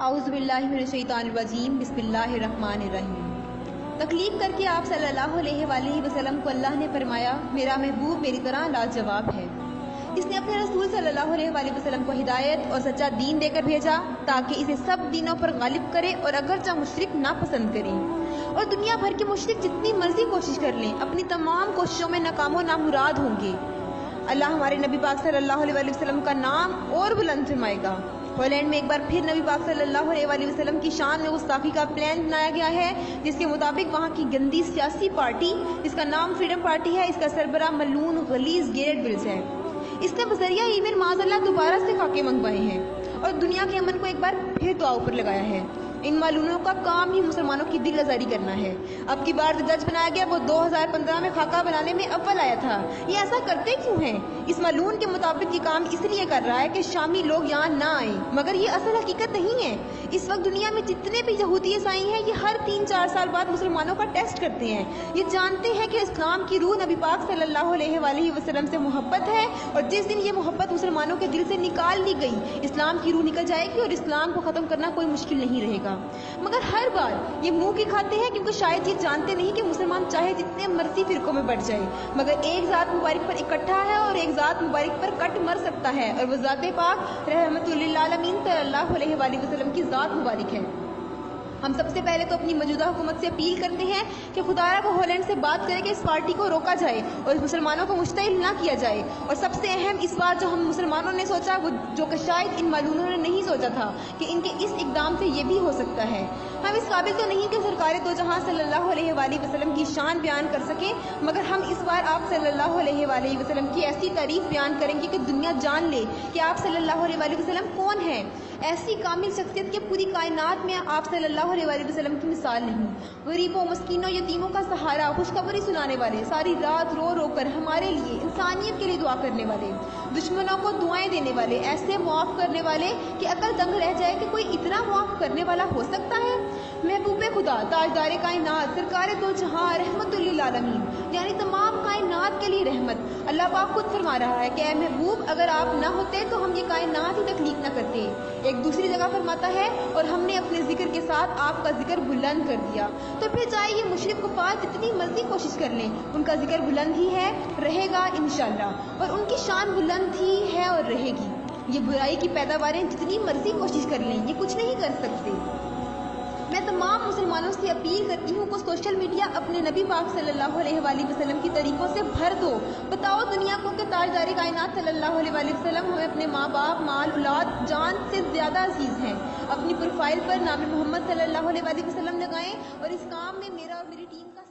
اعوذ باللہ من الشیطان الرجیم بسم اللہ الرحمن الرحیم۔ تکلیف کر کے آپ صلی اللہ علیہ وآلہ وسلم کو اللہ نے فرمایا میرا محبوب میری طرح لاجواب ہے۔ اس نے اپنے رسول صلی اللہ علیہ وآلہ وسلم کو ہدایت اور سچا دین دے کر بھیجا تاکہ اسے سب دینوں پر غالب کرے اور اگرچہ مشرک ناپسند کریں اور دنیا بھر کے مشرک جتنی مرضی کوشش کر لیں اپنی تمام کوششوں میں ناکام و نامراد ہوں گے۔ اللہ ہمارے نبی پاک صلی اللہ علیہ وآلہ وسلم کا نام اور بلند فرمائے گا۔ ہالینڈ میں ایک بار پھر نبی پاک صلی اللہ علیہ وآلہ وسلم کی شان میں گستاخی کا پلان بنایا گیا ہے جس کے مطابق وہاں کی گندی سیاسی پارٹی جس کا نام فریڈم پارٹی ہے، اس کا سربراہ ملعون غلیظ گیرٹ ولز ہے۔ اس نے بذریعہ ای میل معاذ اللہ دوبارہ سے خاکے منگوائے ہیں اور دنیا کے امن کو ایک بار پھر دعا پر لگایا ہے۔ ان معلوموں کا کام ہی مسلمانوں کی دل آزاری کرنا ہے۔ اب کی بار جو جج بنایا گیا وہ 2015 میں خاکہ بنانے میں اول آیا تھا۔ یہ ایسا کرتے کیوں ہیں؟ اس معلوم کے مطابق یہ کام اس لیے کر رہا ہے کہ شامی لوگ یہاں نہ آئیں، مگر یہ اصل حقیقت نہیں ہے۔ اس وقت دنیا میں جتنے بھی یہودی عیسائی ہیں یہ ہر 3-4 سال بعد مسلمانوں کا ٹیسٹ کرتے ہیں۔ یہ جانتے ہیں کہ اسلام کی روح نبی پاک صلی اللہ علیہ وآلہ وسلم سے محبت ہے اور جس دن یہ محبت مسلمانوں کے دل سے نکال لی گئی اسلام کی روح نکل جائے گی اور اسلام کو ختم کرنا کوئی مشکل نہیں رہے گا۔ مگر ہر بار یہ منہ کی کھاتے ہیں کیونکہ شاید یہ جانتے نہیں کہ مسلمان چاہے جتنے مرضی فرقوں میں بٹ جائے مگر ایک ذات مبارک پر اکٹھا ہے اور ایک ذات مبارک پر کٹ مر سکتا ہے اور وہ ذات پاک رحمت للعالمین صلی اللہ علیہ وآلہ وسلم کی ذات مبارک ہے۔ ہم سب سے پہلے تو اپنی موجودہ حکومت سے اپیل کرتے ہیں کہ خدا را وہ ہالینڈ سے بات کرے کہ اس پارٹی کو روکا جائے اور مسلمانوں کو مشتعل نہ کیا جائے۔ اور سب سے اہم اس بار جو ہم مسلمانوں نے سوچا وہ جو کہ شاید ان معلوموں نے نہیں سوچا تھا کہ ان کے اس اقدام سے یہ بھی ہو سکتا ہے۔ ہم اس قابل تو نہیں کہ سرکار دو جہاں صلی اللہ علیہ وآلہ وسلم کی شان بیان کر سکیں مگر ہم اس بار آپ صلی اللہ علیہ وآلہ وسلم کی ایسی تعریف بیان کریں گے کہ دنیا جان لے کہ آپ صلی اللہ علیہ وآلہ وسلم کون ہیں۔ ایسی کامل شخصیت کے پوری کائنات میں آپ صلی اللہ علیہ وآلہ وسلم کی مثال نہیں۔ غریبوں، مسکینوں، یتیموں کا سہارا، خوشخبری سنانے والے، ساری رات رو رو کر ہمارے لیے انسانیت کے لیے دعا کرنے والے، دشمنوں کو دعائیں دینے والے، ایسے معاف کرنے والے کہ عقل دنگ رہ جائے کہ کوئی اتنا معاف کرنے والا ہو سکتا ہے۔ محبوب خدا، تاجدار کائنات، سرکار دو جہاں، رحمت للعالمین یعنی تمام کائنات کے لیے رحمت۔ اللہ پاک خود فرما رہا ہے کہ اے محبوب اگر آپ نہ ہوتے تو ہم یہ کائنات ہی تخلیق نہ کرتے۔ ایک دوسری جگہ فرماتا ہے اور ہم نے اپنے ذکر کے ساتھ آپ کا ذکر بلند کر دیا۔ تو پھر چاہے یہ مشرک کفار جتنی مرضی کوشش کر لیں ان کا ذکر بلند ہی ہے، رہے گا انشاءاللہ، اور ان کی شان بلند ہی ہے اور رہے گی۔ یہ برائی کی پیداواریں جتنی مرضی کوشش کر لیں یہ کچھ نہیں کر سکتے۔ میں تمام مسلمانوں سے اپیل کرتی ہوں کہ سوشل میڈیا اپنے نبی پاک صلی اللہ علیہ وآلہ وسلم کی طریقوں سے بھر دو۔ بتاؤ دنیا کو کہ تاجدار کائنات صلی اللہ علیہ وآلہ وسلم ہمیں اپنے ماں باپ، مال، اولاد، جان سے زیادہ عزیز ہیں۔ اپنی پروفائل پر نام محمد صلی اللہ علیہ وآلہ وسلم لگائیں اور اس کام میں میرا اور میری ٹیم کا